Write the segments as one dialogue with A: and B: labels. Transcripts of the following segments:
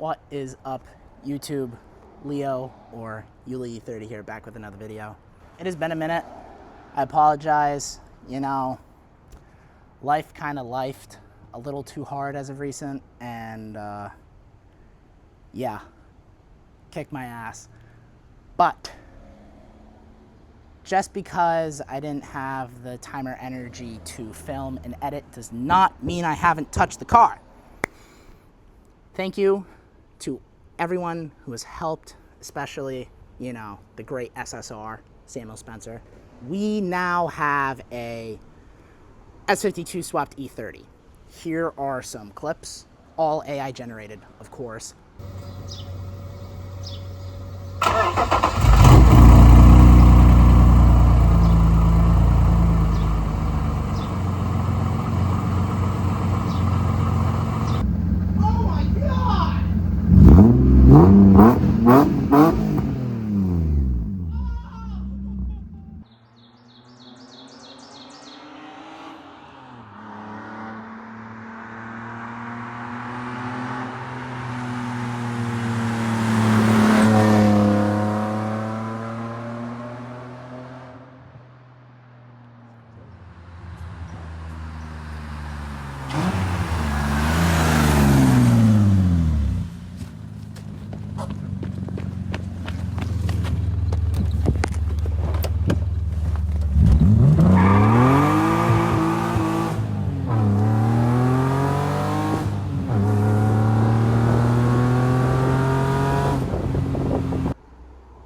A: What is up, YouTube? Leo, or Yuli30 here, back with another video. It has been a minute. I apologize. You know, life kind of lifed a little too hard as of recent, and yeah, kicked my ass. But just because I didn't have the time or energy to film and edit does not mean I haven't touched the car. Thank you to everyone who has helped, especially, you know, the great SSR, Samuel Spencer. We now have a S52 swapped E30. Here are some clips, all AI generated, of course.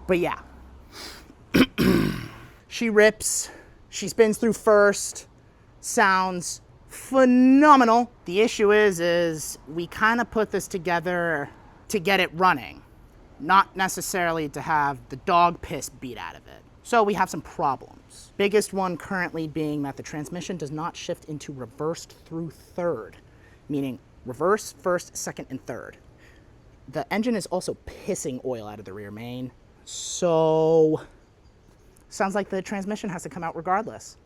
A: But yeah, she rips, she spins through first, sounds phenomenal. The issue is we kind of put this together to get it running, not necessarily to have the dog piss beat out of it. So we have some problems. Biggest one currently being that the transmission does not shift into reversed through third, meaning reverse, first, second, and third. The engine is also pissing oil out of the rear main. So, sounds like the transmission has to come out regardless.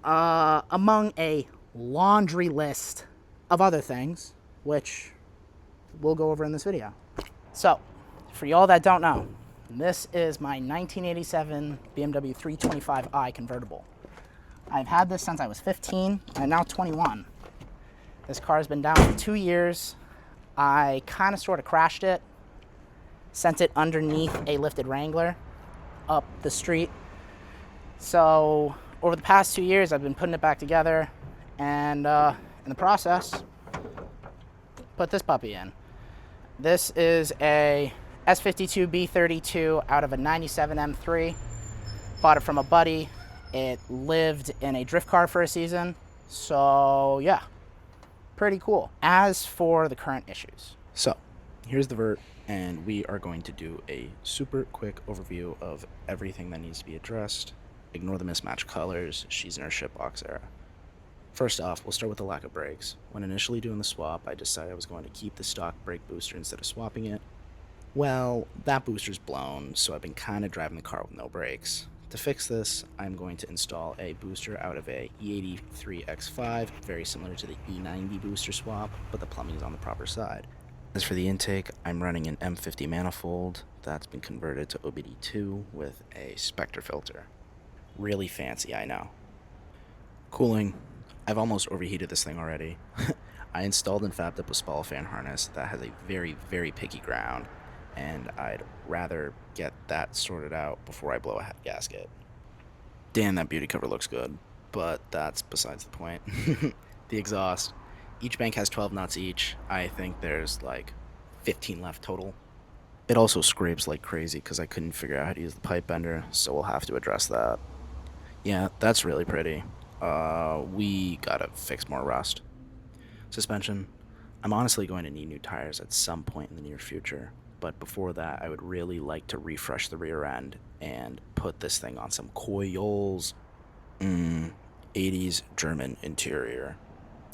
A: Among a laundry list of other things, which we'll go over in this video. So, for y'all that don't know, this is my 1987 BMW 325i convertible. I've had this since I was 15, and I'm now 21. This car has been down for 2 years. I kind of sort of crashed it. Sent it underneath a lifted Wrangler up the street. So over the past 2 years, I've been putting it back together, and in the process, put this puppy in. This is a S52 B32 out of a 97 M3. Bought it from a buddy. It lived in a drift car for a season. So yeah, pretty cool. As for the current issues. So here's the vert. And we are going to do a super quick overview of everything that needs to be addressed. Ignore the mismatched colors. She's in her shit box era. First off, we'll start with the lack of brakes. When initially doing the swap, I decided I was going to keep the stock brake booster instead of swapping it. Well, that booster's blown, so I've been kind of driving the car with no brakes. To fix this, I'm going to install a booster out of a E83X5, very similar to the E90 booster swap, but the plumbing is on the proper side. As for the intake, I'm running an M50 manifold that's been converted to OBD2 with a Spectre filter. Really fancy, I know. Cooling, I've almost overheated this thing already. I installed and fabbed up a spall fan harness that has a very, very picky ground, and I'd rather get that sorted out before I blow a head gasket. Damn, that beauty cover looks good, but that's besides the point. The exhaust. Each bank has 12 nuts each. I think there's like 15 left total. It also scrapes like crazy because I couldn't figure out how to use the pipe bender, so we'll have to address that. Yeah, that's really pretty. We gotta fix more rust. Suspension. I'm honestly going to need new tires at some point in the near future, but before that I would really like to refresh the rear end and put this thing on some coils. 80s German interior.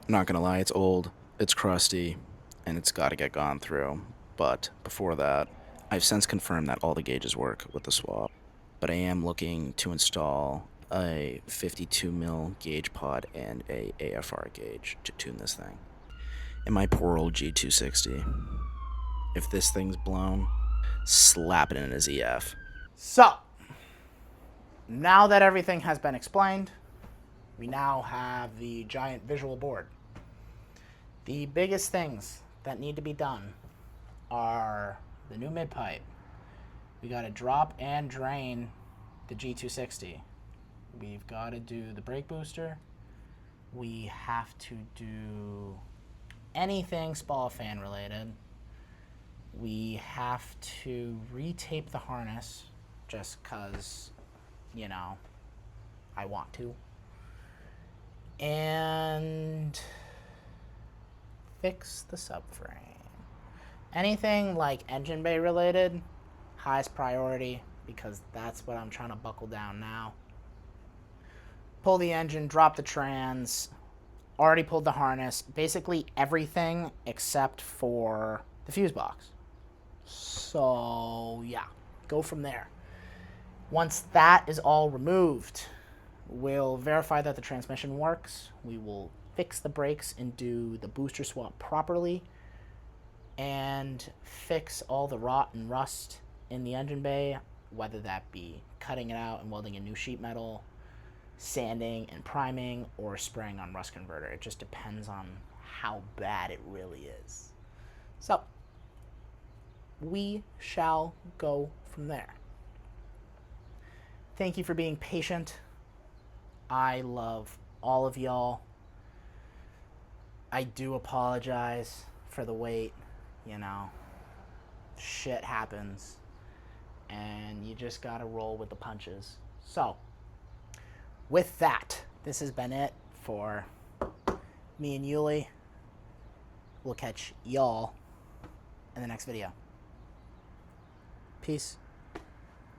A: Not gonna lie, it's old, it's crusty, and it's gotta get gone through. But before that, I've since confirmed that all the gauges work with the swap. But I am looking to install a 52mm gauge pod and a AFR gauge to tune this thing. And my poor old G260.
B: if this thing's blown, slap it in his EF.
A: So, now that everything has been explained, we now have the giant visual board. The biggest things that need to be done are the new mid pipe. We got to drop and drain the G260. We've got to do the brake booster. We have to do anything spall fan related. We have to retape the harness just because, you know, I want to. And fix the subframe. Anything like engine bay related, highest priority, because that's what I'm trying to buckle down now. Pull the engine, drop the trans, already pulled the harness, basically everything except for the fuse box. So yeah, go from there. Once that is all removed, we'll verify that the transmission works. We will fix the brakes and do the booster swap properly, and fix all the rot and rust in the engine bay, whether that be cutting it out and welding a new sheet metal, sanding and priming, or spraying on rust converter. It just depends on how bad it really is. So we shall go from there. Thank you for being patient. I love all of y'all. I do apologize for the wait. You know, shit happens, and you just gotta roll with the punches. So, with that, this has been it for me and Yuli. We'll catch y'all in the next video. Peace.